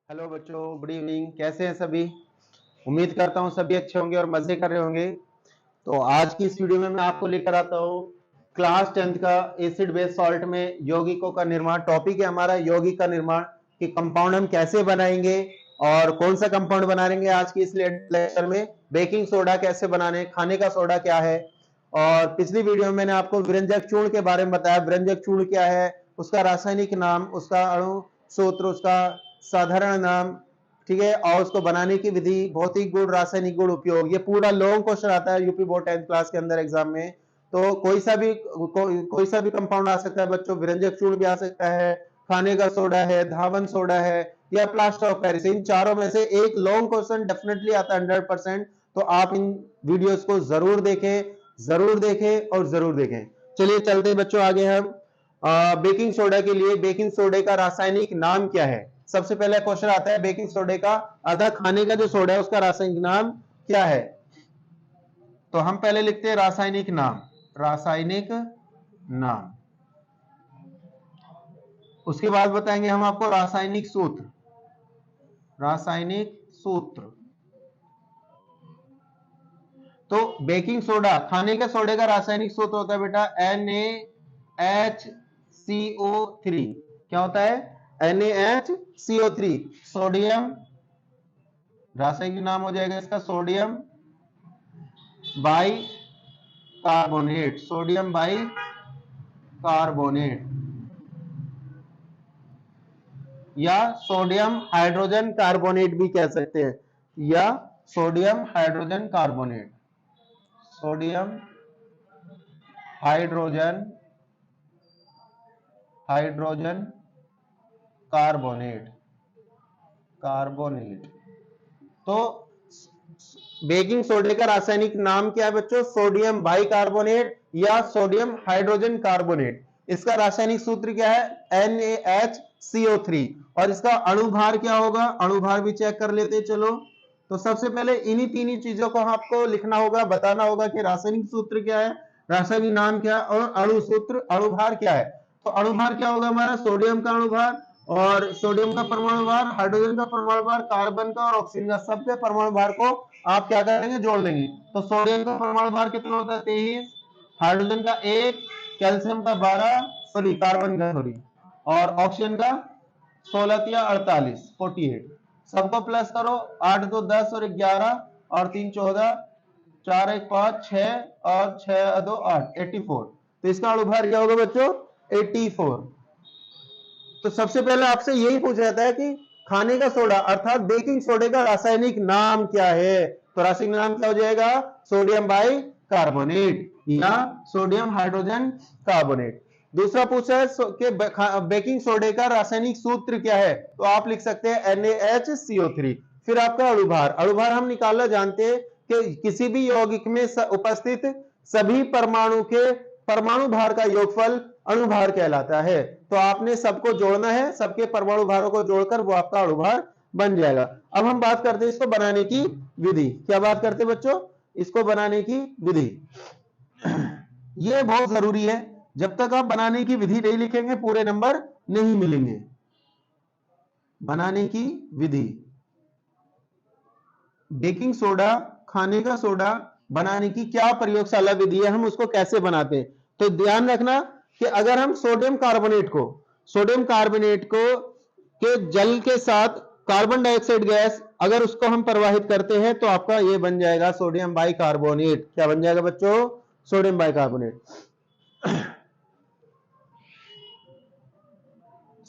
Hello बच्चों, good evening. कैसे हैं सभी? उम्मीद करता हूं सभी अच्छे होंगे और मजे कर रहे होंगे। तो आज की इस वीडियो में मैं आपको लेकर आता हूं क्लास 10th का एसिड बेस सॉल्ट में यौगिकों का निर्माण। टॉपिक है हमारा यौगिक का निर्माण कि कंपाउंड हम कैसे बनाएंगे और कौन सा कंपाउंड बनाएंगे। आज की इस लेक्चर में बेकिंग सोडा कैसे बनाने, खाने का सोडा क्या है। और पिछली वीडियो में मैंने आपको व्यंजक चूर्ण के बारे में बताया। व्यंजक चूर्ण क्या है, उसका रासायनिक नाम, उसका अणु सूत्र, उसका साधारण नाम, ठीक है, और उसको बनाने की विधि, भौतिक गुण, रासायनिक गुण, उपयोग। ये पूरा लॉन्ग क्वेश्चन आता है यूपी बोर्ड 10th क्लास के अंदर एग्जाम में। तो कोई सा भी कंपाउंड आ सकता है बच्चों। व्यंजक चूर्ण भी आ सकता है, खाने का सोडा है, धावन सोडा है, या प्लास्टर ऑफ पेरिस। इन चारों में से एक लॉन्ग क्वेश्चन डेफिनेटली आता है 100%। तो आप इन वीडियोस को जरूर देखें, जरूर देखें और जरूर देखें। चलिए चलते बच्चों आगे। हम बेकिंग सोडा के लिए बेकिंग सोडे का रासायनिक नाम क्या है। सबसे पहले क्वेश्चन आता है बेकिंग सोडे का, अर्थात खाने का जो सोडा है उसका रासायनिक नाम क्या है। तो हम पहले लिखते हैं रासायनिक नाम। रासायनिक नाम। उसके बाद बताएंगे हम आपको रासायनिक सूत्र। रासायनिक सूत्र। तो बेकिंग सोडा, खाने का सोडे का रासायनिक सूत्र होता है बेटा NaHCO3। क्या होता है? NaHCO3। सोडियम, रासायनिक नाम हो जाएगा इसका sodium by carbonate. Sodium by carbonate या सोडियम हाइड्रोजन कार्बोनेट भी कह सकते हैं, या sodium hydrogen carbonate. Sodium hydrogen hydrogen carbonate. Carbonate. तो बेकिंग सोडे का रासायनिक नाम क्या है बच्चों? सोडियम बाइकार्बोनेट या सोडियम हाइड्रोजन कार्बोनेट। इसका रासायनिक सूत्र क्या है? NaHCO3। और इसका अणुभार क्या होगा? अणुभार भी चेक कर लेते हैं चलो। तो सबसे पहले इन्हीं तीन ही चीजों को आपको लिखना होगा, बताना होगा कि रासायनिक सूत्र क्या है, रासायनिक नाम क्या है और अणु सूत्र, अणुभार क्या है। तो अणुभार क्या होगा हमारा? सोडियम का अणुभार, और सोडियम का परमाणु भार, हाइड्रोजन का परमाणु भार, कार्बन का और ऑक्सीजन का, सबके परमाणु भार को आप क्या करेंगे? जोड़ देंगे। तो सोडियम का परमाणु भार कितना होता है? 23। हाइड्रोजन का 1, कैल्शियम का 12, सॉरी कार्बन का, सॉरी, और ऑक्सीजन का 16 या 48, 48। सबको प्लस करो। 8 2 10 और 11 और 3 14, 4 1 5 6 और 6 2 8, 84। तो इसका अणुभार क्या होगा बच्चों? 84। तो सबसे पहले आपसे यही पूछा जाता है कि खाने का सोडा अर्थात बेकिंग सोडे का रासायनिक नाम क्या है। तो रासायनिक नाम क्या हो जाएगा? सोडियम बाई कार्बोनेट या सोडियम हाइड्रोजन कार्बोनेट। दूसरा पूछा है कि बेकिंग सोडे का रासायनिक सूत्र क्या है। तो आप लिख सकते हैं NaHCO3। फिर आपका अणुभार। अणुभार हम निकालना जानते हैं कि किसी भी यौगिक में उपस्थित सभी परमाणु के परमाणु भार का योगफल अणुभार कहलाता है। तो आपने सबको जोड़ना है, सबके परमाणु भारों को जोड़कर वो आपका अणुभार बन जाएगा। अब हम बात करते हैं इसको बनाने की विधि। क्या बात करते हैं बच्चों? इसको बनाने की विधि। यह बहुत जरूरी है। जब तक आप बनाने की विधि नहीं लिखेंगे पूरे नंबर नहीं मिलेंगे। बनाने की विधि। बेकिंग सोडा, खाने का सोडा बनाने की क्या प्रयोगशाला विधि है, हम उसको कैसे बनाते हैं। तो ध्यान रखना कि अगर हम सोडियम कार्बोनेट को के जल के साथ कार्बन डाइऑक्साइड गैस अगर उसको हम प्रवाहित करते हैं तो आपका ये बन जाएगा सोडियम बाइकार्बोनेट। क्या बन जाएगा बच्चों? Sodium bicarbonate.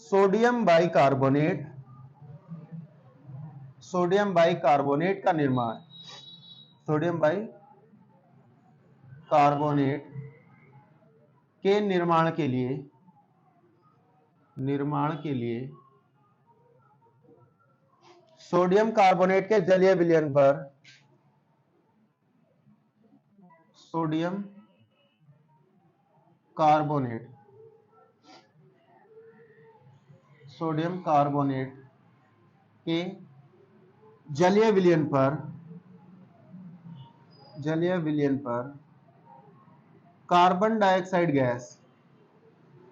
Sodium bicarbonate, sodium bicarbonate का निर्माण, सोडियम बाइकार्बोनेट के निर्माण के लिए सोडियम कार्बोनेट के जलीय विलयन पर सोडियम कार्बोनेट सोडियम कार्बोनेट के जलीय विलयन पर carbon dioxide gas,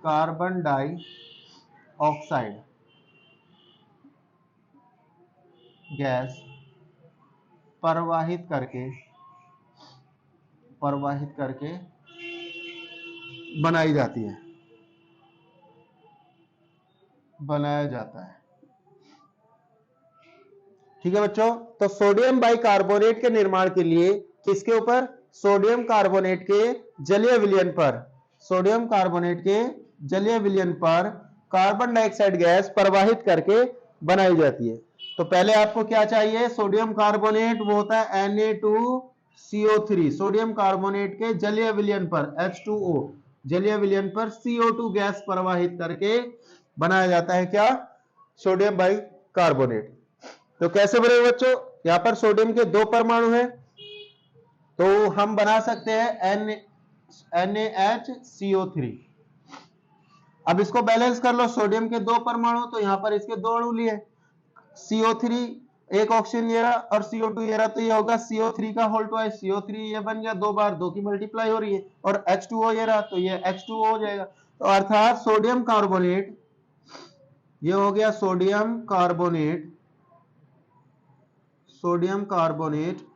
carbon dioxide gas प्रवाहित करके बनाई जाती है, बनाया जाता है। ठीक है बच्चों, तो सोडियम बाइकार्बोनेट के निर्माण के लिए किसके ऊपर, सोडियम कार्बोनेट के जलीय विलयन पर, सोडियम कार्बोनेट के जलीय विलयन पर कार्बन डाइऑक्साइड गैस प्रवाहित करके बनाई जाती है। तो पहले आपको क्या चाहिए, सोडियम कार्बोनेट वो होता है Na2CO3, सोडियम कार्बोनेट के जलीय विलयन पर H2O, जलीय विलयन पर CO2 गैस प्रवाहित करके बनाया जाता है क्या, सोडियम बाइकार्बोनेट। तो कैसे बनेगा बच्चों, यहां पर सोडियम के 2 परमाणु हैं, तो हम बना सकते हैं NaHCO3। अब इसको बैलेंस कर लो, सोडियम के 2 परमाणु, तो यहां पर इसके 2 अणु लिए, CO3 एक ऑक्सीजन ये रहा और CO2 ये रहा, तो ये होगा CO3 का होल ट्वाइस, CO3 ये बन गया, 2 बार 2 की मल्टीप्लाई हो रही है, और H2O ये रहा, तो ये H2O हो जाएगा। तो अर्थात सोडियम कार्बोनेट, ये हो गया सोडियम कार्बोनेट, सोडियम कार्बोनेट,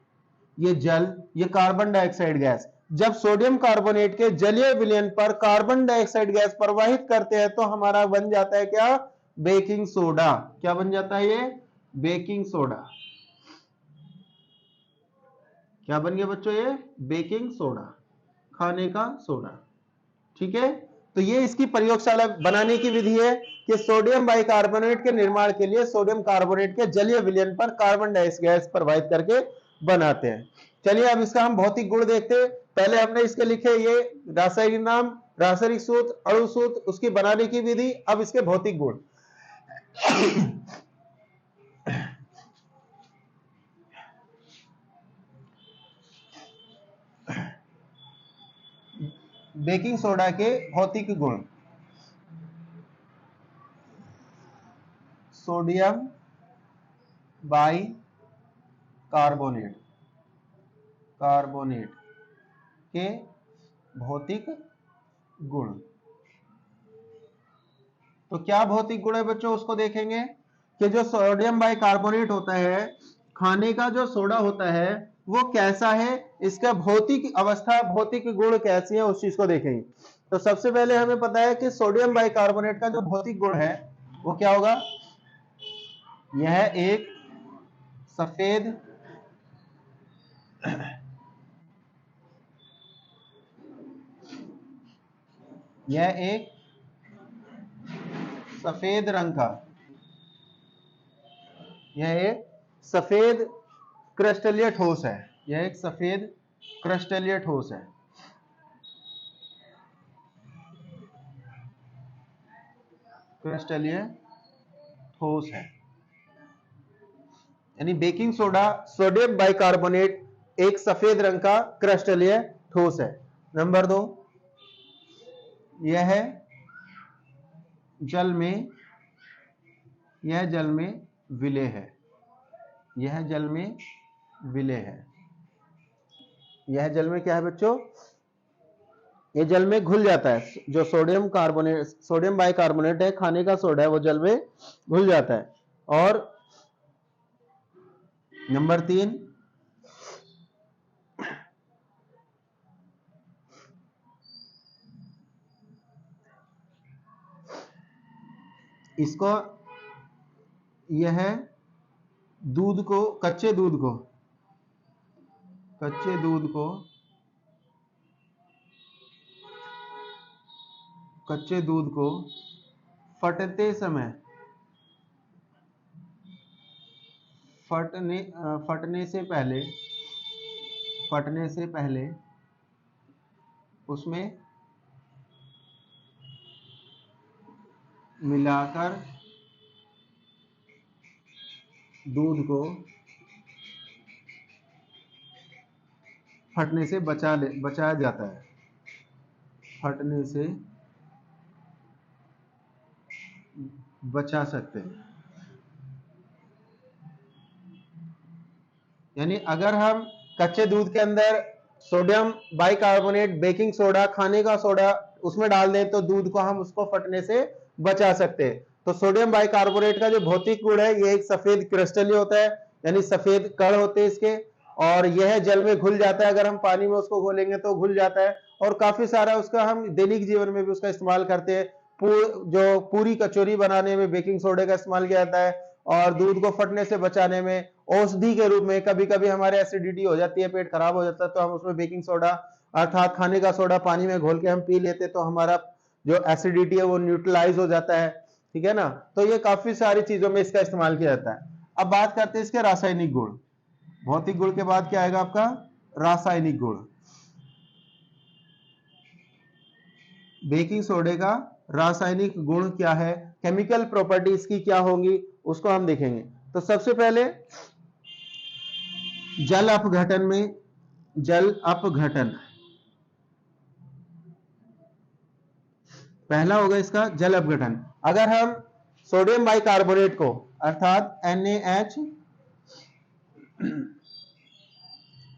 ये जल, ये कार्बन डाइऑक्साइड गैस। जब सोडियम कार्बोनेट के जलीय विलयन पर कार्बन डाइऑक्साइड गैस प्रवाहित करते हैं तो हमारा बन जाता है क्या, बेकिंग सोडा। क्या बन जाता है ये, बेकिंग सोडा। क्या बन गया बच्चों, ये बेकिंग सोडा, खाने का सोडा। ठीक है, तो ये इसकी प्रयोगशाला बनाने की विधि है कि सोडियम बाइकार्बोनेट के निर्माण के लिए सोडियम कार्बोनेट के जलीय विलयन पर कार्बन डाइऑक्साइड गैस प्रवाहित करके बनाते हैं। चलिए अब इसका हम भौतिक गुण देखते हैं। पहले हमने इसके लिखे ये रासायनिक नाम, रासायनिक सूत्र, अणु सूत्र, उसकी बनाने की विधि। अब इसके भौतिक गुण। बेकिंग सोडा के भौतिक गुण, सोडियम बाइकार्बोनेट, कार्बोनेट के भौतिक गुण। तो क्या भौतिक गुण है बच्चों, उसको देखेंगे कि जो सोडियम बाइकार्बोनेट होता है, खाने का जो सोडा होता है वो कैसा है, इसका भौतिक अवस्था, भौतिक गुण कैसी है, उस चीज को देखेंगे। तो सबसे पहले हमें पता है कि सोडियम बाइकार्बोनेट का जो भौतिक गुण है वो क्या होगा, यह एक सफेद यह एक सफेद रंग का, यह एक सफेद क्रिस्टलीय ठोस है, यह एक सफेद क्रिस्टलीय ठोस है। क्रिस्टलीय ठोस है, यानी बेकिंग सोडा, सोडियम बाइकार्बोनेट एक सफेद रंग का क्रिस्टलीय ठोस है। नंबर 2, यह जल में विलेय है, यह जल में विलेय है। यह जल में क्या है बच्चों, ये जल में घुल जाता है। जो सोडियम कार्बोनेट, सोडियम बाइकार्बोनेट है, खाने का सोडा है, वो जल में घुल जाता है। और नंबर 3, इसको, यह दूध को, कच्चे दूध को फटते समय, फटने से पहले उसमें मिलाकर दूध को फटने से बचाया जाता है, फटने से बचा सकते हैं। यानी अगर हम कच्चे दूध के अंदर सोडियम बाइकार्बोनेट, बेकिंग सोडा, खाने का सोडा उसमें डाल दें तो दूध को हम उसको फटने से बचा सकते हैं। तो सोडियम बाइकार्बोनेट का जो भौतिक गुण है, ये एक सफेद क्रिस्टलीय होता है, यानी सफेद कण होते हैं इसके, और यह जल में घुल जाता है। अगर हम पानी में उसको घोलेंगे तो घुल जाता है, और काफी सारा उसका हम दैनिक जीवन में भी उसका इस्तेमाल करते हैं। जो पूरी कचौरी बनाने में बेकिंग सोडे का इस्तेमाल किया जाता है, और दूध को फटने से बचाने में, औषधि के रूप में, कभी कभी हमारे एसिडिटी हो जाती है, पेट खराब हो जाता है, तो हम उसमें बेकिंग सोडा अर्थात खाने का सोडा पानी में घोल के हम पी लेते, तो हमारा जो एसिडिटी है वो न्यूट्रलाइज हो जाता है। ठीक है ना, तो ये काफी सारी चीजों में इसका इस्तेमाल किया जाता है। अब बात करते हैं इसके रासायनिक गुण। भौतिक गुण के बाद क्या आएगा आपका? रासायनिक गुण। बेकिंग सोडे का रासायनिक गुण क्या है, केमिकल प्रॉपर्टीज की क्या होंगी, उसको हम देखेंगे। तो सबसे पहले जल अपघटन में, जल अपघटन पहला होगा इसका जल अपघटन। अगर हम सोडियम बाइकार्बोनेट को अर्थात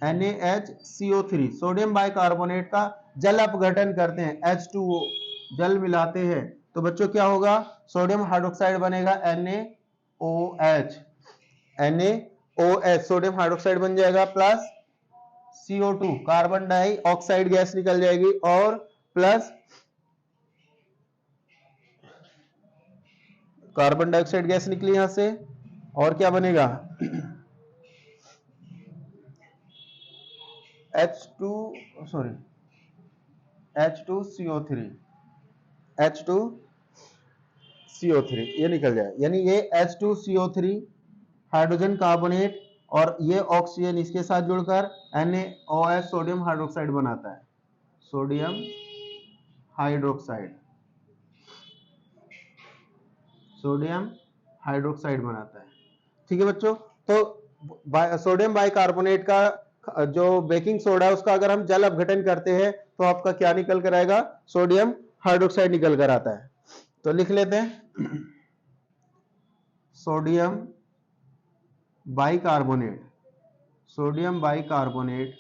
NaHCO3 सोडियम बाइकार्बोनेट का जल अपघटन करते हैं, H2O जल मिलाते हैं, तो बच्चों क्या होगा? सोडियम हाइड्रोक्साइड बनेगा NaOH, NaOH सोडियम हाइड्रोक्साइड बन जाएगा, plus CO2 carbon dioxide gas निकल जाएगी, और प्लस कार्बन डाइऑक्साइड गैस निकली यहां से, और क्या बनेगा? H2CO3 ये निकल जाए, यानी ये H2CO3 हाइड्रोजन कार्बोनेट, और ये ऑक्सीजन इसके साथ जुड़कर NaOH सोडियम हाइड्रोक्साइड बनाता है, सोडियम हाइड्रोक्साइड, सोडियम हाइड्रोक्साइड बनाता है। ठीक है बच्चों, तो सोडियम बाइकार्बोनेट का जो बेकिंग सोडा है उसका अगर हम जल अपघटन करते हैं तो आपका क्या निकल कर आएगा? सोडियम हाइड्रोक्साइड निकल कर आता है। तो लिख लेते हैं सोडियम बाइकार्बोनेट, सोडियम बाइकार्बोनेट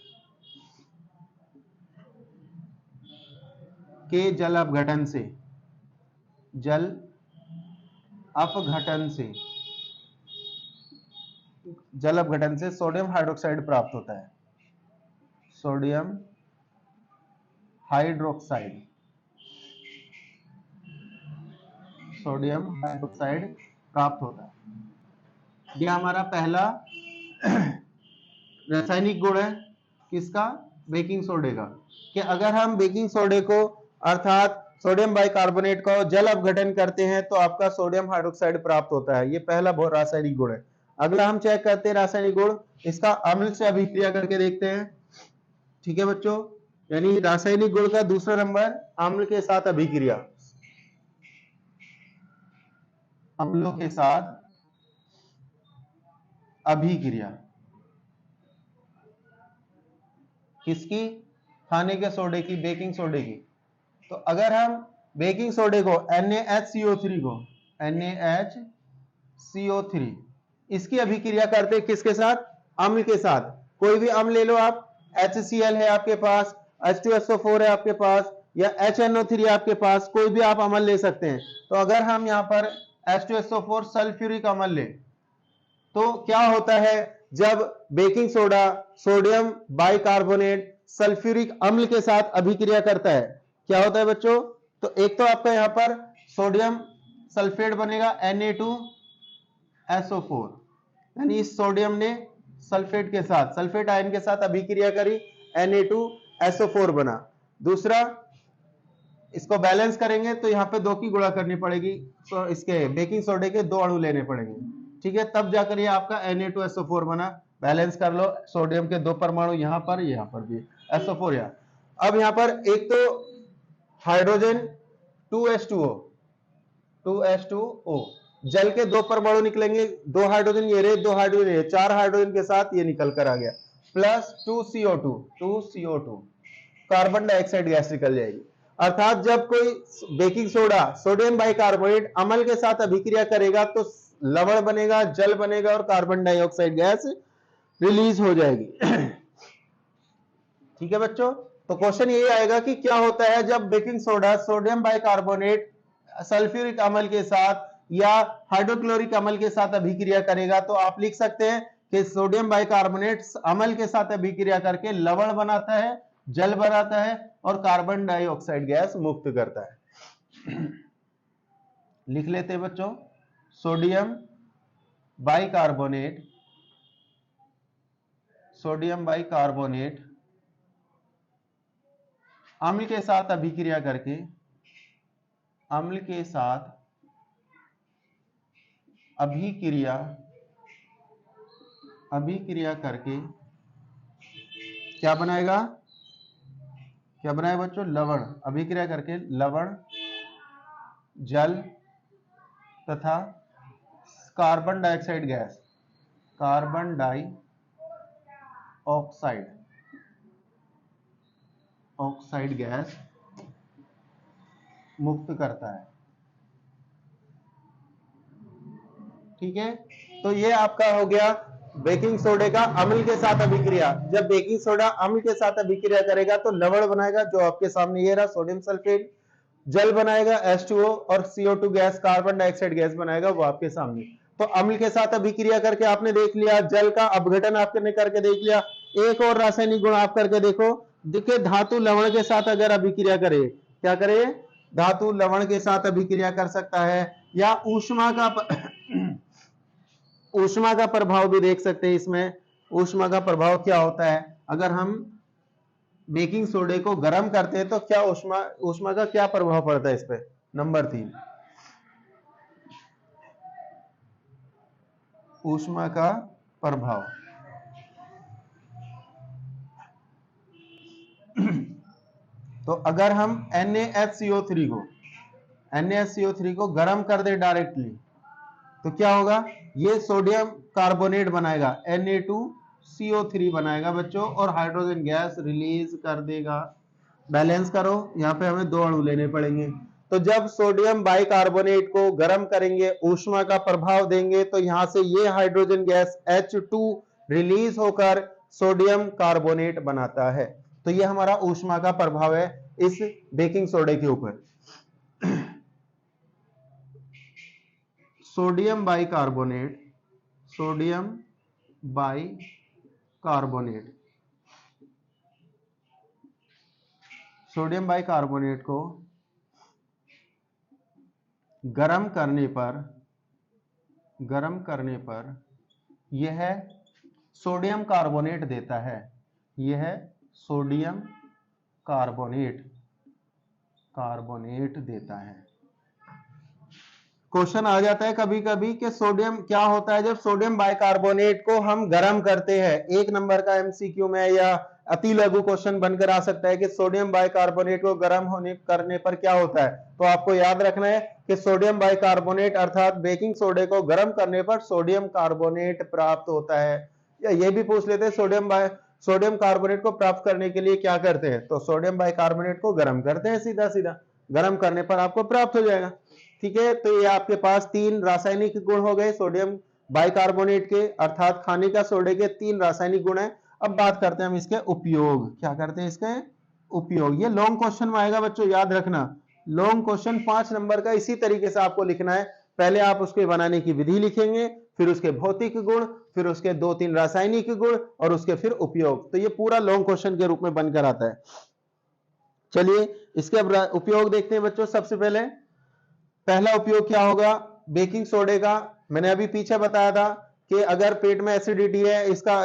के जल अपघटन से, जल अपघटन से, जल अपघटन से सोडियम हाइड्रोक्साइड प्राप्त होता है, सोडियम हाइड्रोक्साइड, सोडियम हाइड्रोक्साइड प्राप्त होता है। यह हमारा पहला रासायनिक गुण है किसका? बेकिंग सोडे का, कि अगर हम बेकिंग सोडे को अर्थात सोडियम बाइकार्बोनेट को जल अपघटन करते हैं तो आपका सोडियम हाइड्रोक्साइड प्राप्त होता है। ये पहला रासायनिक गुण है। अगला हम चेक करते हैं रासायनिक गुण, इसका अम्ल से अभिक्रिया करके देखते हैं। ठीक है बच्चों, यानी रासायनिक गुण का दूसरा नंबर अम्ल के साथ अभिक्रिया, अम्लों के साथ अभिक्रिया किसकी? खाने के सोडे की, बेकिंग सोडे की। तो अगर हम बेकिंग सोडे को NaHCO3 को, NaHCO3 इसकी अभिक्रिया करते किसके साथ? अम्ल के साथ। कोई भी अम्ल ले लो आप, HCl है आपके पास, H2SO4 है आपके पास, या HNO3 है आपके पास, कोई भी आप अम्ल ले सकते हैं। तो अगर हम यहां पर H2SO4 सल्फ्यूरिक अम्ल ले, तो क्या होता है? जब baking soda sodium bicarbonate sulphuric अम्ल के साथ अभिक्रिया करता है, क्या होता है बच्चों? तो एक तो आपका यहां पर सोडियम सल्फेट बनेगा Na2SO4, यानी इस सोडियम ने सल्फेट के साथ, सल्फेट आयन के साथ अभिक्रिया करी, Na2SO4 बना। दूसरा, इसको बैलेंस करेंगे तो यहां पे 2 की गुणा करनी पड़ेगी, तो इसके बेकिंग सोडे के 2 अणु लेने पड़ेंगे। ठीक है, तब जाकर ये आपका Na2SO4 बना। बैलेंस कर लो, सोडियम के 2 परमाणु यहां पर भी SO4 यहां। अब यहां पर एक तो हाइड्रोजन 2H2O, जल के 2 परमाणु निकलेंगे, 2 हाइड्रोजन ये रहे, 2 हाइड्रोजन ये, 4 हाइड्रोजन के साथ ये निकल कर आ गया, plus 2CO2 carbon dioxide gas निकल जाएगी। अर्थात जब कोई बेकिंग सोडा सोडियम बाइकार्बोनेट अम्ल के साथ अभिक्रिया करेगा तो लवण बनेगा, जल बनेगा, और कार्बन डाइऑक्साइड गैस रिलीज हो जाएगी। ठीक है बच्चों, तो क्वेश्चन ये आएगा कि क्या होता है जब baking soda sodium bicarbonate sulphuric अम्ल के साथ या हाइड्रोक्लोरिक अम्ल के साथ अभिक्रिया करेगा। तो आप लिख सकते हैं कि सोडियम बाइकार्बोनेट अम्ल के साथ अभिक्रिया करके लवण बनाता है, जल बनाता है और कार्बन डाइऑक्साइड गैस मुक्त करता है। लिख लेते हैं बच्चों, सोडियम बाइकार्बोनेट, सोडियम बाइकार्बोनेट अम्ल के साथ अभिक्रिया करके, अम्ल के साथ अभिक्रिया करके क्या बनाएगा, क्या बनाएगा बच्चों, लवण। अभिक्रिया करके लवण, जल तथा carbon dioxide gas, carbon dioxide gas मुक्त करता है। ठीक है, तो ये आपका हो गया बेकिंग सोडे का अम्ल के साथ अभिक्रिया। जब बेकिंग सोडा अम्ल के साथ अभिक्रिया करेगा तो लवण बनाएगा, जो आपके सामने ये रहा सोडियम सल्फेट, जल बनाएगा H2O, और CO2 gas, carbon dioxide gas बनाएगा, वो आपके सामने। तो अम्ल के साथ अभिक्रिया करके आपने देख लिया, जल का अपघटन आपने करके देख लिया। एक और रासायनिक गुण आप करके देखो, देखिए धातु लवण के साथ अगर अभिक्रिया करे, क्या करे, धातु लवण के साथ अभिक्रिया कर सकता है, या ऊष्मा का प्रभाव भी देख सकते हैं इसमें। ऊष्मा का प्रभाव क्या होता है, अगर हम बेकिंग सोडे को गर्म करते हैं तो क्या ऊष्मा का क्या प्रभाव पड़ता है इस पे। नंबर 3, ऊष्मा का प्रभाव। तो अगर हम NaHCO3 को गर्म कर दे डायरेक्टली, तो क्या होगा, ये सोडियम कार्बोनेट बनाएगा, Na2CO3 बनाएगा बच्चों, और हाइड्रोजन गैस रिलीज कर देगा। बैलेंस करो, यहाँ पे हमें 2 अणु लेने पड़ेंगे। तो जब सोडियम बाइकार्बोनेट को गर्म करेंगे, ऊष्मा का प्रभाव देंगे, तो यहां से ये हाइड्रोजन गैस H2 रिलीज होकर सोडियम कार्बोनेट बनाता है। तो ये हमारा ऊष्मा का प्रभाव है इस बेकिंग सोडे के ऊपर। सोडियम बाइकार्बोनेट को गर्म करने पर यह सोडियम कार्बोनेट देता है, यह सोडियम कार्बोनेट देता है। क्वेश्चन आ जाता है कभी कभी कि सोडियम क्या होता है जब सोडियम बाइकार्बोनेट को हम गर्म करते हैं। 1 नंबर का एमसीक्यू में या अति लघु क्वेश्चन बनकर आ सकता है कि सोडियम बाइकार्बोनेट को गर्म करने पर क्या होता है। तो आपको याद रखना है कि सोडियम बाइकार्बोनेट अर्थात बेकिंग सोडे को गर्म करने पर सोडियम कार्बोनेट प्राप्त होता है। या ये भी पूछ लेते हैं सोडियम कार्बोनेट को प्राप्त करने के लिए क्या करते हैं, तो सोडियम बाइकार्बोनेट को गर्म करते हैं, सीधा सीधा गर्म करने पर आपको प्राप्त हो जाएगा। ठीक है, तो ये आपके पास 3 रासायनिक गुण हो गए सोडियम बाइकार्बोनेट के, अर्थात खाने का सोडे के 3 रासायनिक गुण हैं। अब बात करते हैं हम इसके उपयोग, क्या करते हैं इसके उपयोग। ये लॉन्ग क्वेश्चन में आएगा बच्चों, याद रखना। लॉन्ग क्वेश्चन 5 नंबर का इसी तरीके से आपको लिखना है। पहले आप उसके बनाने की विधि लिखेंगे, फिर उसके भौतिक गुण, फिर उसके 2-3 रासायनिक गुण, और उसके फिर उपयोग। तो ये पूरा लॉन्ग क्वेश्चन के रूप में बनकर आता है। चलिए इसके उपयोग देखते हैं बच्चों। सबसे पहले पहला उपयोग क्या होगा बेकिंग सोडे का, मैंने अभी पीछे बताया था कि अगर पेट में एसिडिटी है, इसका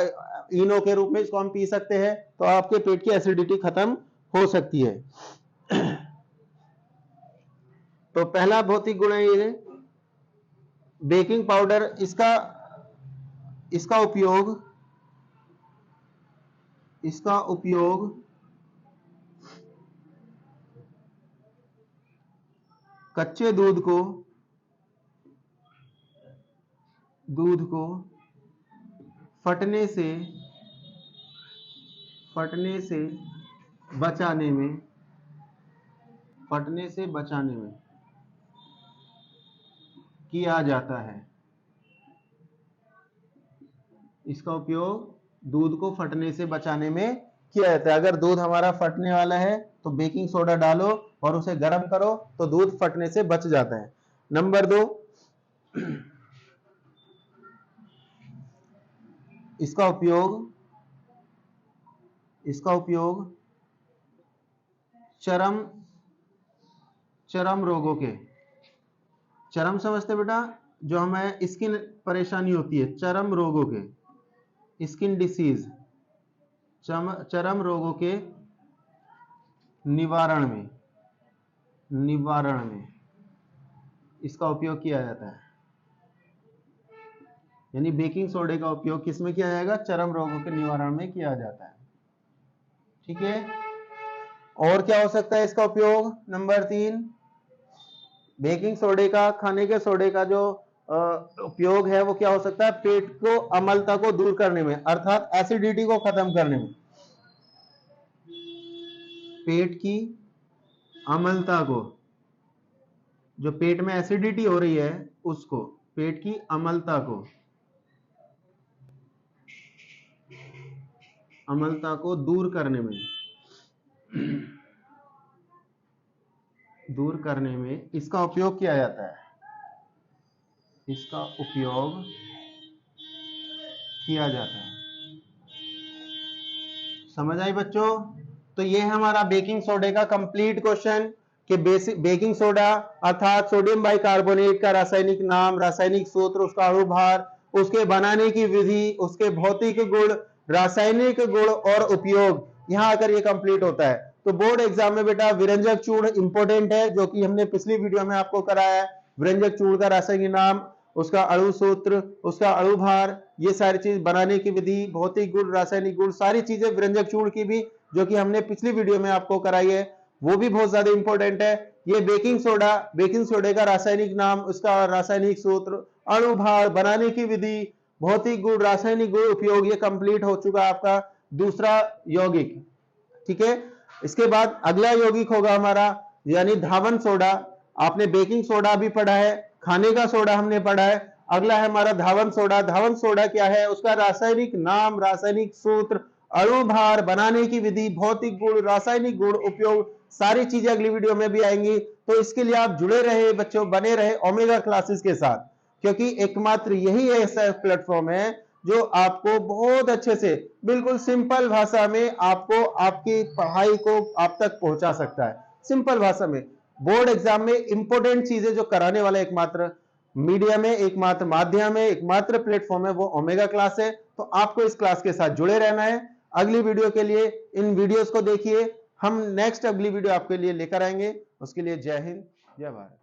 इनो के रूप में इसको हम पी सकते हैं, तो आपके पेट की एसिडिटी खत्म हो सकती है। तो पहला भौतिक गुण है ये बेकिंग पाउडर। इसका उपयोग कच्चे दूध को फटने से बचाने में किया जाता है। इसका उपयोग दूध को फटने से बचाने में किया जाता है। अगर दूध हमारा फटने वाला है तो बेकिंग सोडा डालो और उसे गर्म करो तो दूध फटने से बच जाता है। नंबर 2, इसका उपयोग चर्म रोगों के, चर्म समझते बेटा, जो हमें स्किन परेशानी होती है, चर्म रोगों के, स्किन डिसीज, चर्म रोगों के निवारण में इसका उपयोग किया जाता है। यानी बेकिंग सोडे का उपयोग किसमें किया जाएगा? चर्म रोगों के निवारण में किया जाता है। ठीक है, और क्या हो सकता है इसका उपयोग? नंबर 3, बेकिंग सोडे का, खाने के सोडे का जो उपयोग है वो क्या हो सकता है? पेट को अम्लता को दूर करने में, अर्थात एसिडिटी को खत्म करने में, पेट की अम्लता को, जो पेट में एसिडिटी हो रही है उसको, पेट की अम्लता को दूर करने में इसका उपयोग किया जाता है। इसका उपयोग किया जाता है। समझ आई बच्चों? तो ये है हमारा बेकिंग सोडे का कंप्लीट क्वेश्चन कि बेकिंग सोडा अर्थात सोडियम बाइकार्बोनेट का रासायनिक नाम, रासायनिक सूत्र, उसका अणुभार, उसके बनाने की विधि, उसके भौतिक गुण, रासायनिक गुण और उपयोग, यहां आकर ये कंप्लीट होता है। तो बोर्ड एग्जाम में बेटा विरंजक चूर्ण इंपॉर्टेंट है, जो कि हमने पिछली वीडियो में आपको कराया है। विरंजक चूर्ण का रासायनिक नाम, उसका अणु सूत्र, उसका अणुभार, ये सारी चीज, बनाने की विधि, भौतिक गुण, रासायनिक गुण, सारी चीजें विरंजक चूर्ण की भी, जो कि हमने पिछली वीडियो में आपको कराई है, वो भी बहुत ज्यादा इंपॉर्टेंट है। ये बेकिंग सोडे का रासायनिक नाम, उसका रासायनिक सूत्र, अणुभार, बनाने की विधि, भौतिक गुण, रासायनिक गुण, उपयोग, ये कंप्लीट हो चुका आपका दूसरा यौगिक। ठीक है, इसके बाद अगला यौगिक होगा हमारा यानी धावन सोडा। आपने बेकिंग सोडा भी पढ़ा है, खाने का सोडा हमने पढ़ा है, अगला है हमारा धावन सोडा। धावन सोडा क्या है? उसका रासायनिक नाम, रासायनिक सूत्र, अणुभार, बनाने की विधि, भौतिक गुण, रासायनिक गुण, उपयोग, सारी चीजें अगली वीडियो में भी आएंगी। तो इसके लिए आप जुड़े रहे बच्चों, बने रहे ओमेगा क्लासेस के साथ, क्योंकि एकमात्र यही ऐसा प्लेटफॉर्म है जो आपको बहुत अच्छे से, बिल्कुल सिंपल भाषा में आपको आपकी पढ़ाई को आप तक पहुंचा सकता है। सिंपल भाषा में बोर्ड एग्जाम में इंपॉर्टेंट चीजें जो कराने वाला एकमात्र मीडियम है, एकमात्र माध्यम है, एकमात्र प्लेटफॉर्म है, वो ओमेगा क्लास है। तो आपको इस क्लास के साथ जुड़े रहना है। अगली वीडियो के लिए इन वीडियोस को देखिए, हम नेक्स्ट अगली वीडियो आपके लिए लेकर आएंगे। उसके लिए जय हिंद, जय भारत।